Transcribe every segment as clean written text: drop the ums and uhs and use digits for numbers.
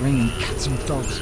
Raining cats and dogs.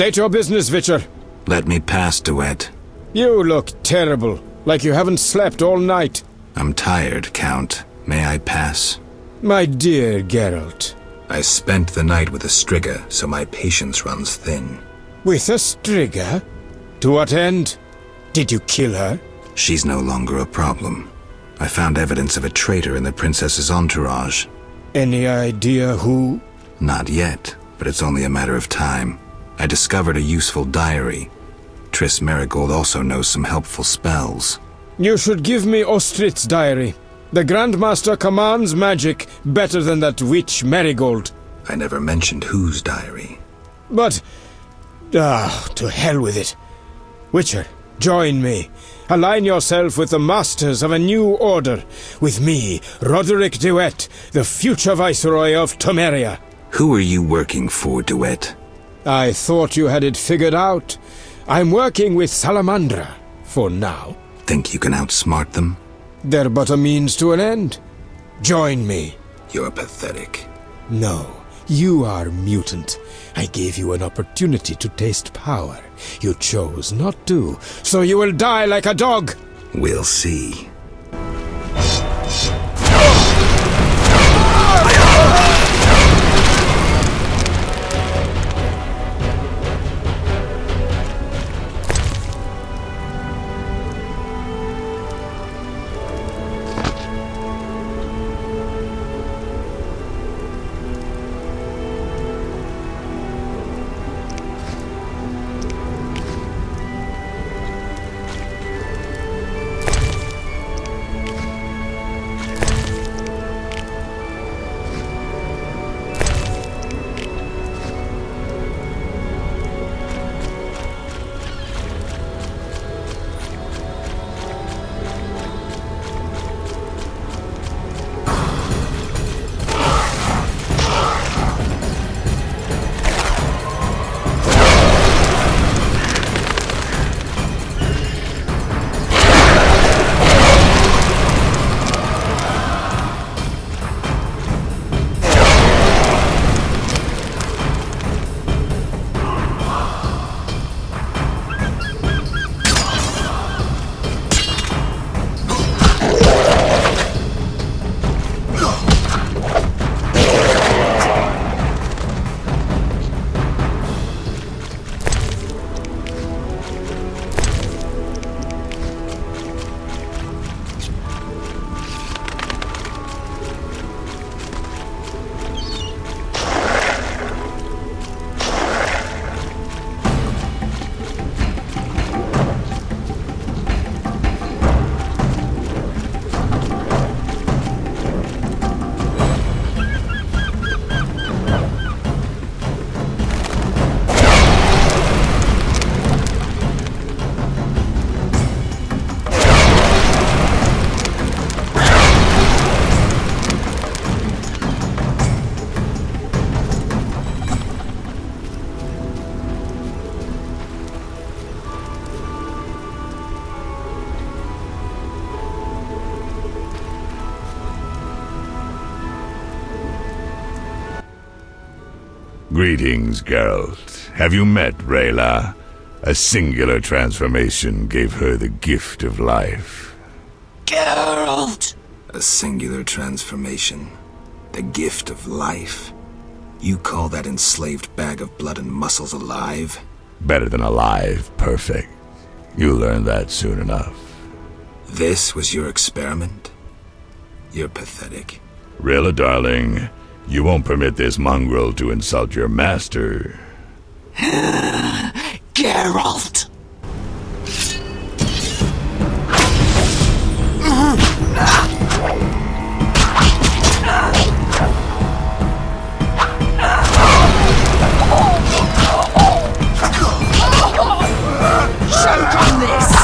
State your business, Witcher. Let me pass, Duet. You look terrible, like you haven't slept all night. I'm tired, Count. May I pass? My dear Geralt. I spent the night with a Striga, so my patience runs thin. With a Striga? To what end? Did you kill her? She's no longer a problem. I found evidence of a traitor in the princess's entourage. Any idea who? Not yet, but it's only a matter of time. I discovered a useful diary. Triss Merigold also knows some helpful spells. You should give me Ostrit's diary. The Grandmaster commands magic better than that witch Merigold. I never mentioned whose diary. But... to hell with it. Witcher, join me. Align yourself with the masters of a new order. With me, Roderick Duet, the future Viceroy of Temeria. Who are you working for, Duet? I thought you had it figured out. I'm working with Salamandra, for now. Think you can outsmart them? They're but a means to an end. Join me. You're pathetic. No, you are mutant. I gave you an opportunity to taste power. You chose not to, so you will die like a dog. We'll see. Greetings, Geralt. Have you met Rayla? A singular transformation gave her the gift of life. Geralt! A singular transformation. The gift of life. You call that enslaved bag of blood and muscles alive? Better than alive, perfect. You'll learn that soon enough. This was your experiment? You're pathetic. Rayla, darling, you won't permit this mongrel to insult your master. Geralt! Choke on this!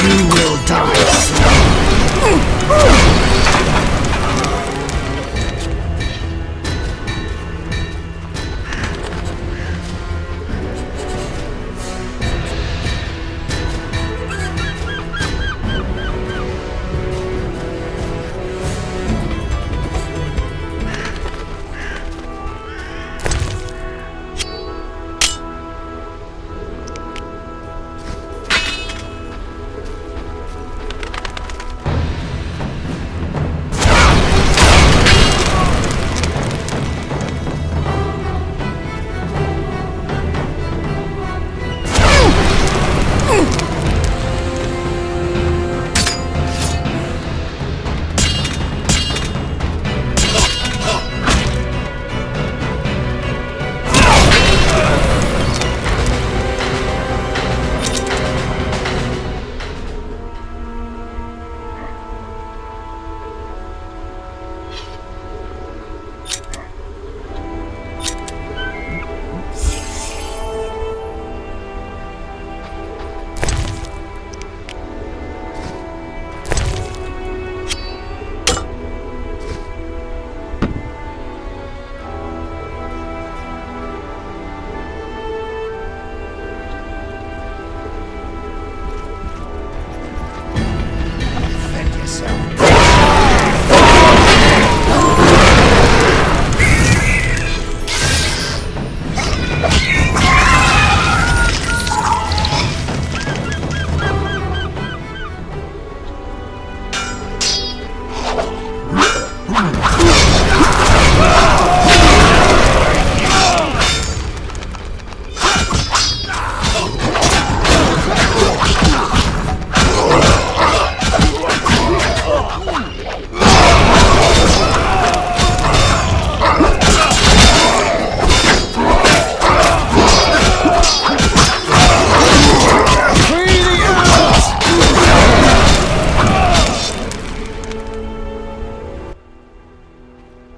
You will die soon.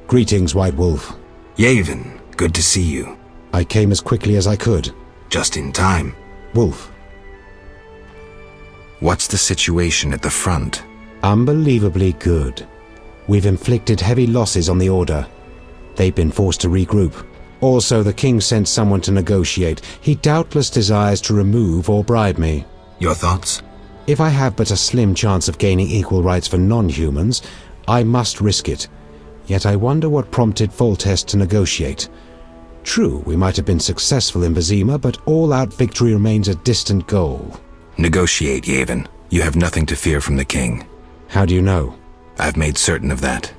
Greetings, White Wolf. Yavin, good to see you. I came as quickly as I could. Just in time. Wolf. What's the situation at the front? Unbelievably good. We've inflicted heavy losses on the Order. They've been forced to regroup. Also, the King sent someone to negotiate. He doubtless desires to remove or bribe me. Your thoughts? If I have but a slim chance of gaining equal rights for non-humans, I must risk it. Yet I wonder what prompted Foltest to negotiate. True, we might have been successful in Vizima, but all-out victory remains a distant goal. Negotiate, Yavin. You have nothing to fear from the King. How do you know? I've made certain of that.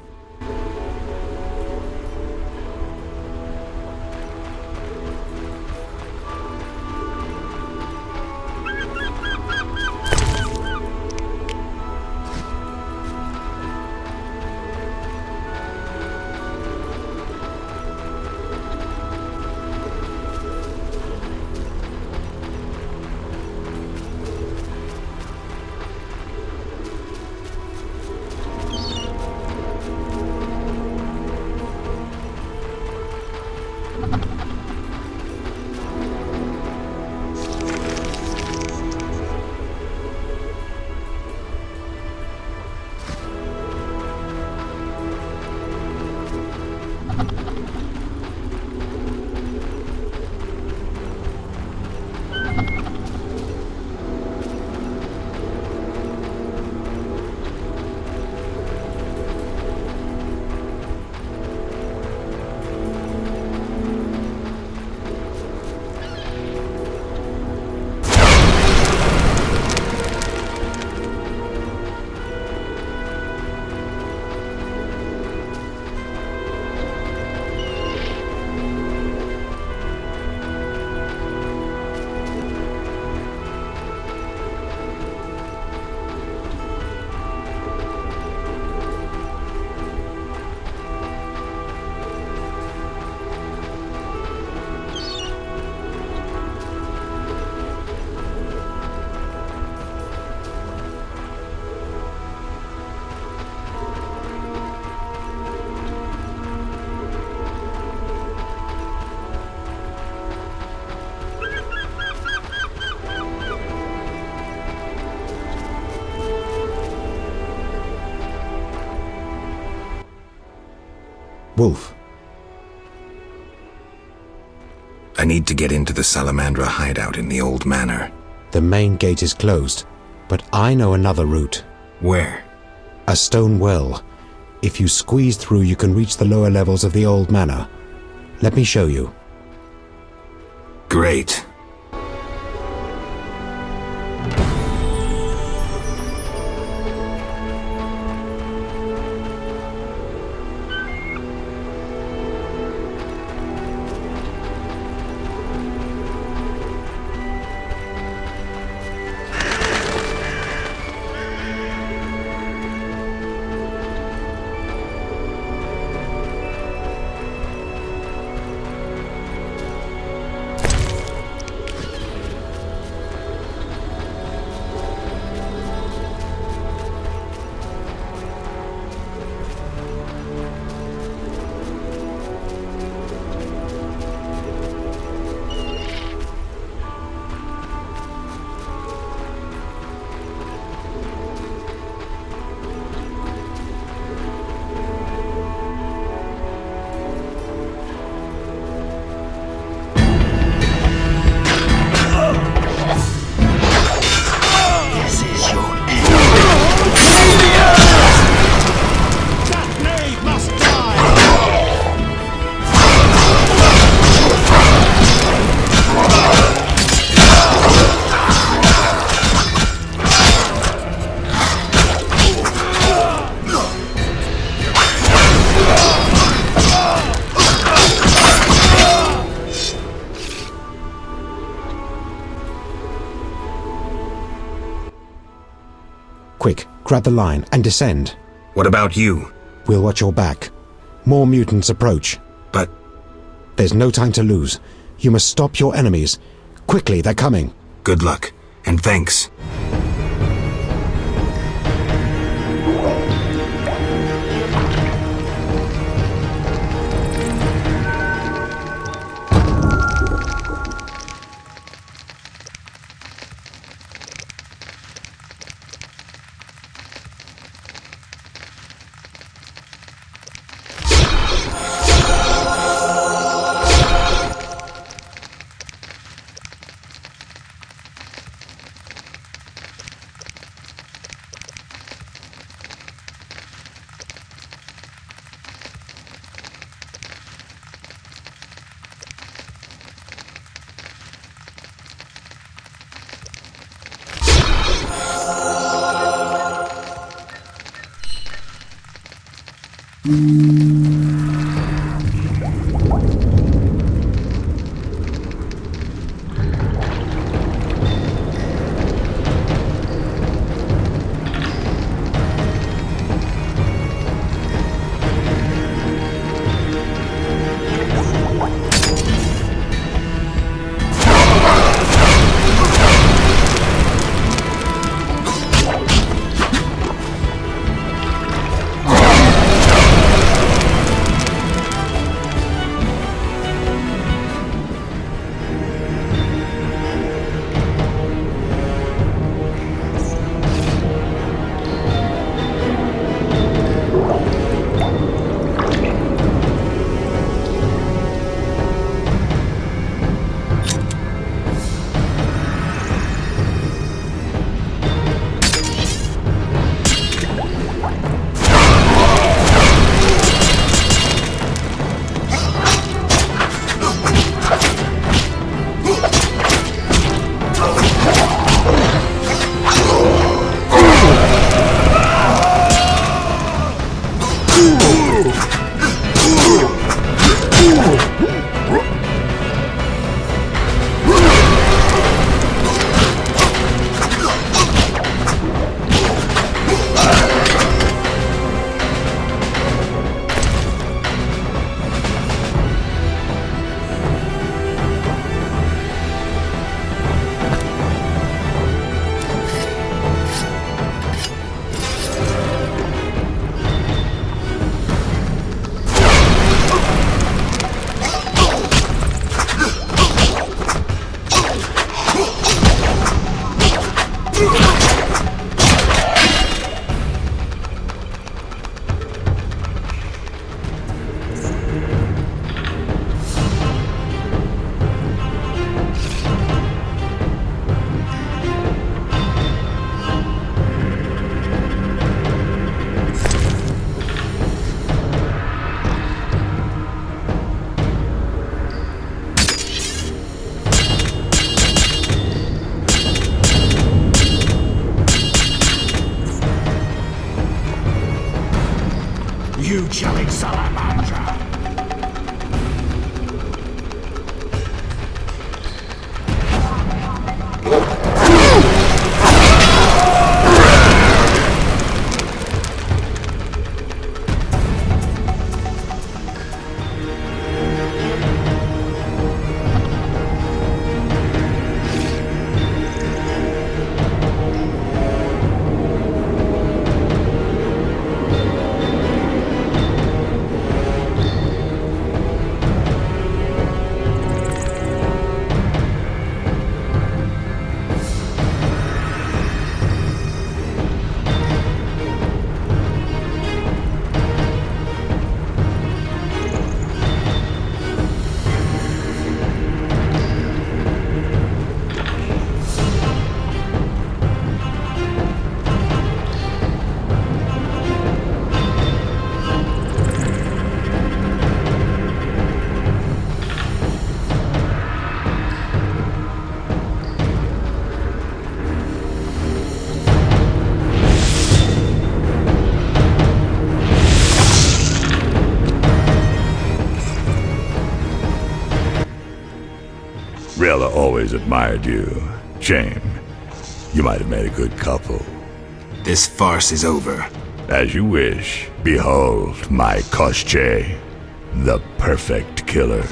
Wolf. I need to get into the Salamandra hideout in the old manor. The main gate is closed, but I know another route. Where? A stone well. If you squeeze through, you can reach the lower levels of the old manor. Let me show you. Great. Quick, grab the line and descend. What about you? We'll watch your back. More mutants approach. But There's no time to lose. You must stop your enemies. Quickly, they're coming. good luck, and thanks. Salamander! Rella always admired you. Shame. You might have made a good couple. This farce is over. As you wish. Behold my Koshche, the perfect killer.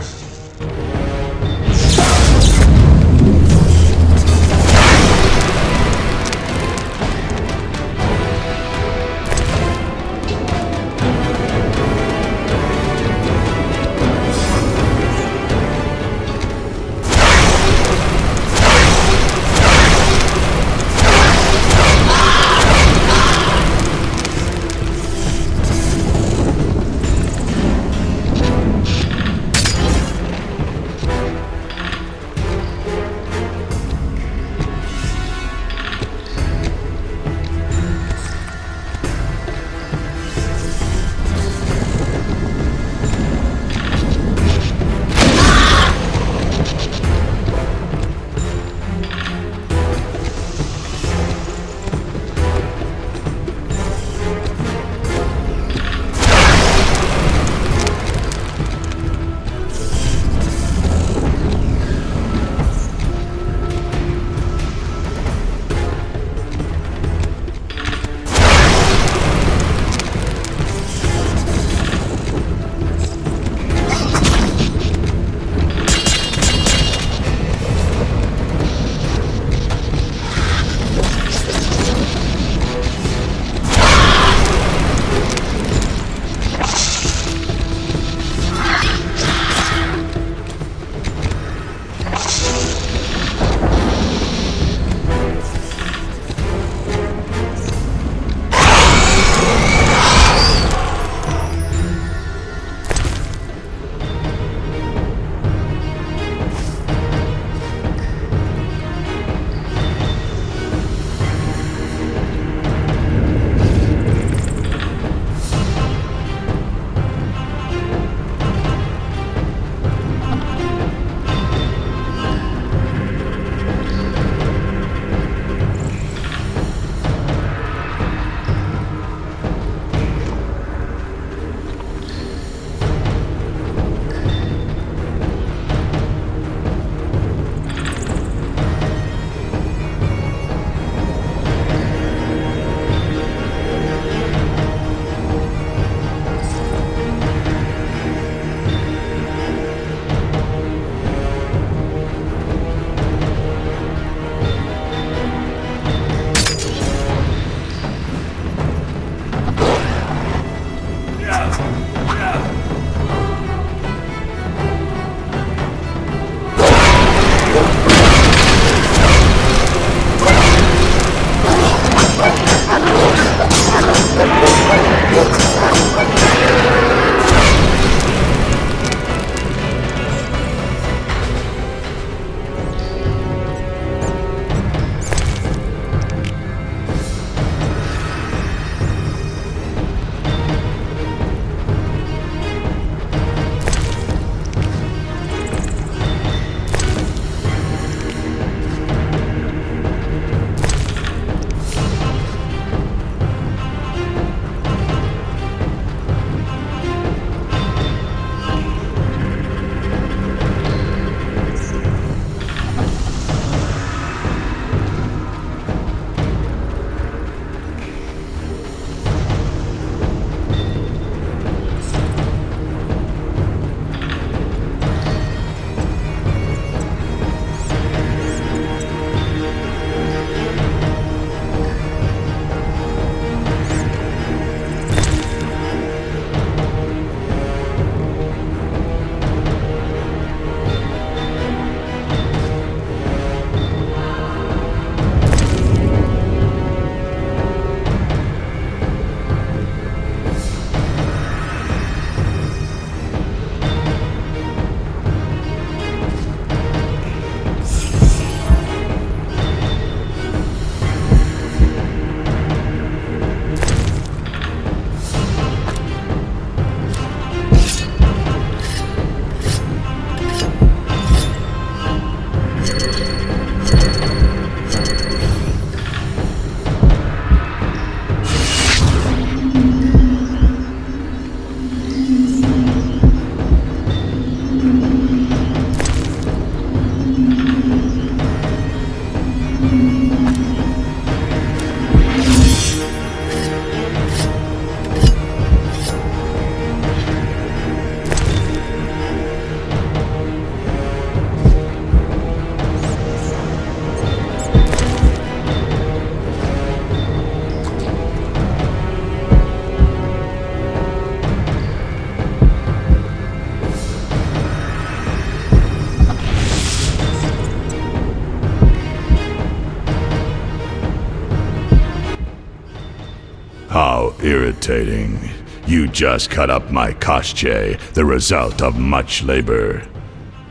irritating. You just cut up my koshche, the result of much labor.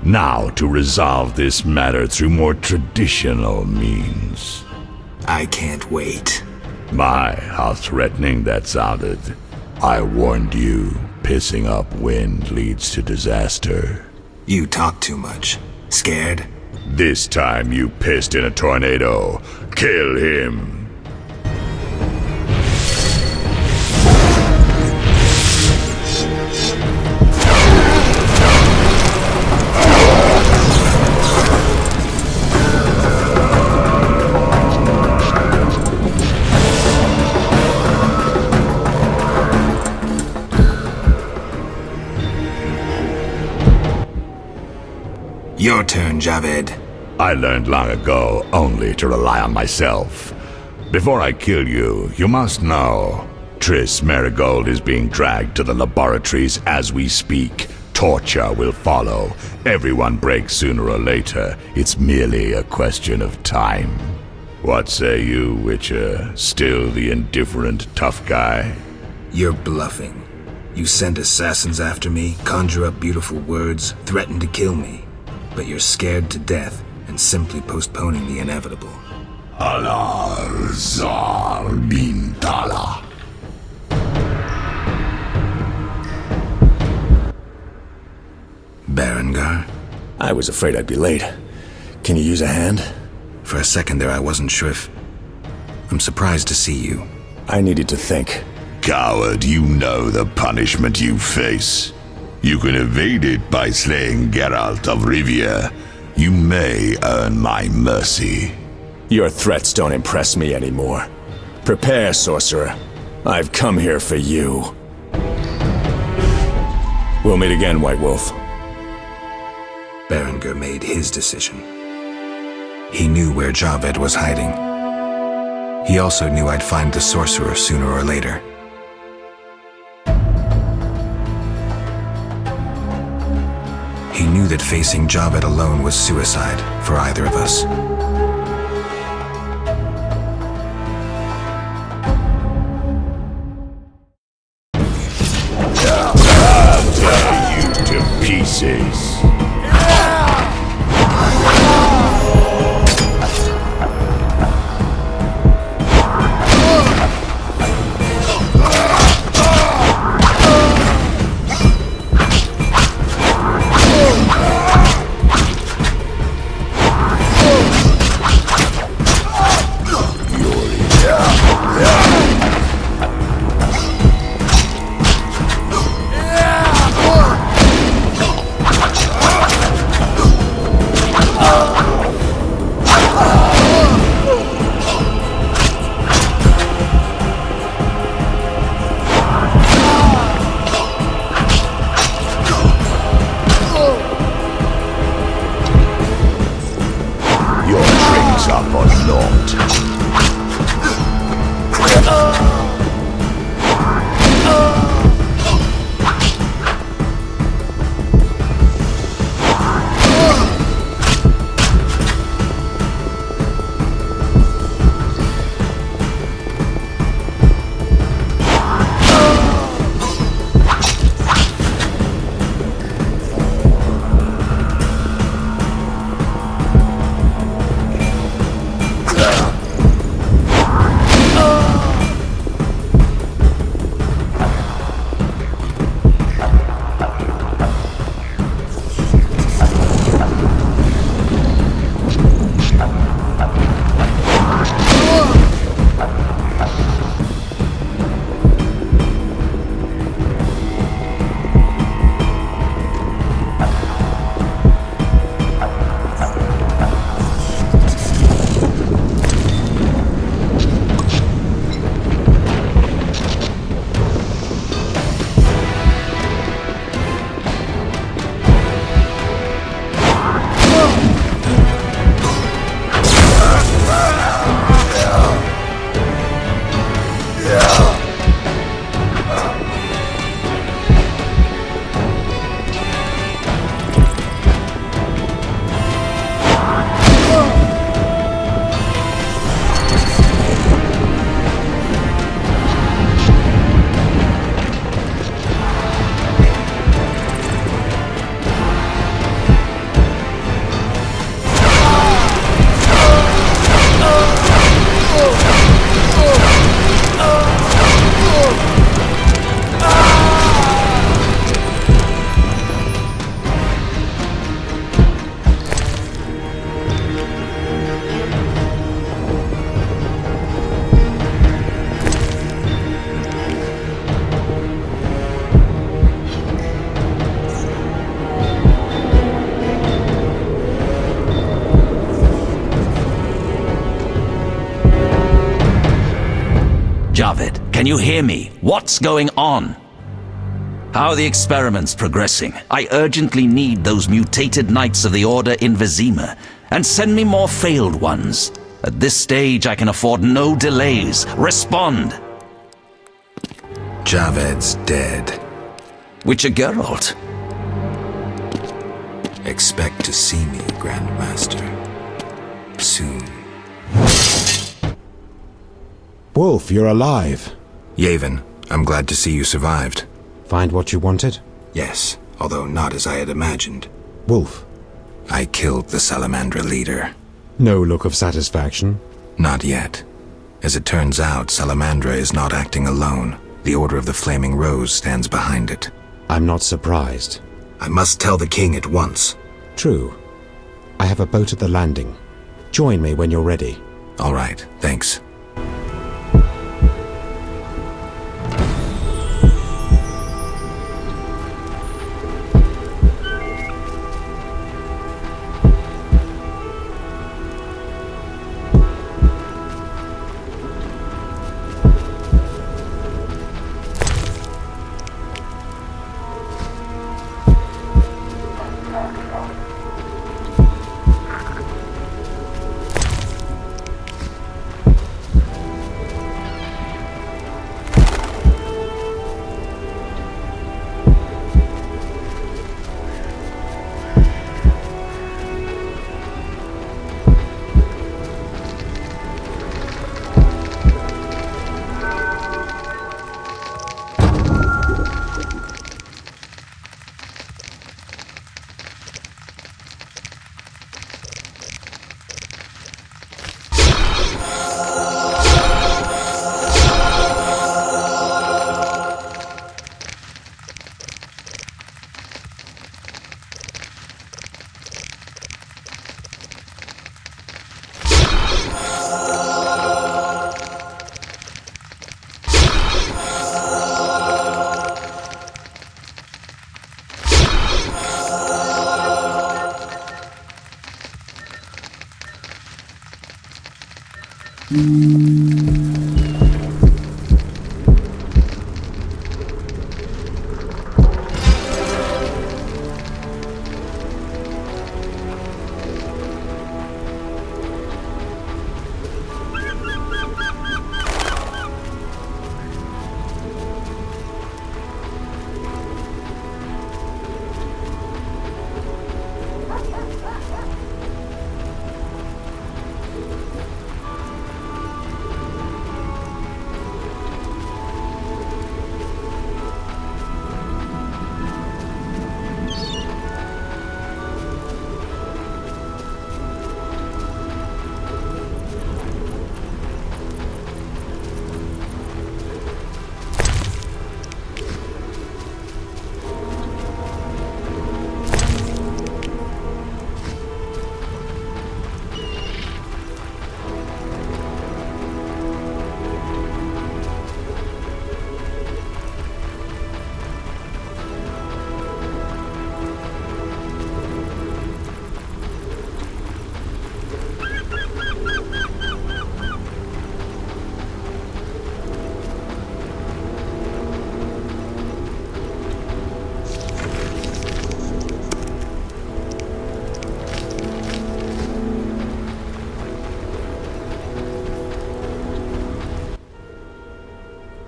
Now to resolve this matter through more traditional means. I can't wait. My, how threatening that sounded. I warned you, pissing up wind leads to disaster. You talk too much. Scared? This time you pissed in a tornado. Kill him. Your turn, Javed. I learned long ago only to rely on myself. Before I kill you, you must know. Triss Merigold is being dragged to the laboratories as we speak. Torture will follow. Everyone breaks sooner or later. It's merely a question of time. What say you, Witcher? Still the indifferent tough guy? You're bluffing. You send assassins after me, conjure up beautiful words, threaten to kill me. But you're scared to death and simply postponing the inevitable. Alar Zar bin Tala. Berengar? I was afraid I'd be late. Can you use a hand? For a second there I wasn't sure if... I'm surprised to see you. I needed to think. Coward, you know the punishment you face. You can evade it by slaying Geralt of Rivia. You may earn my mercy. Your threats don't impress me anymore. Prepare, sorcerer. I've come here for you. We'll meet again, White Wolf. Berengar made his decision. He knew where Javed was hiding. He also knew I'd find the sorcerer sooner or later. He knew that facing Javed alone was suicide for either of us. I'll tear you to pieces. Can you hear me? What's going on? How are the experiments progressing? I urgently need those mutated Knights of the Order in Vizima, and send me more failed ones. At this stage, I can afford no delays. Respond! Javed's dead. Witcher Geralt. Expect to see me, Grandmaster. Soon. Wolf, you're alive. Yavin, I'm glad to see you survived. Find what you wanted? Yes, although not as I had imagined. Wolf. I killed the Salamandra leader. No look of satisfaction. Not yet. As it turns out, Salamandra is not acting alone. The Order of the Flaming Rose stands behind it. I'm not surprised. I must tell the king at once. True. I have a boat at the landing. Join me when you're ready. All right, thanks.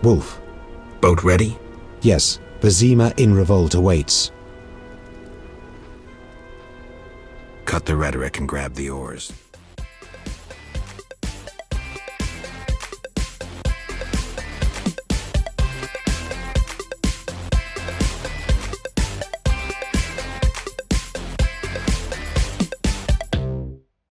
Wolf. Boat ready? Yes, Vizima in revolt awaits. Cut the rhetoric and grab the oars.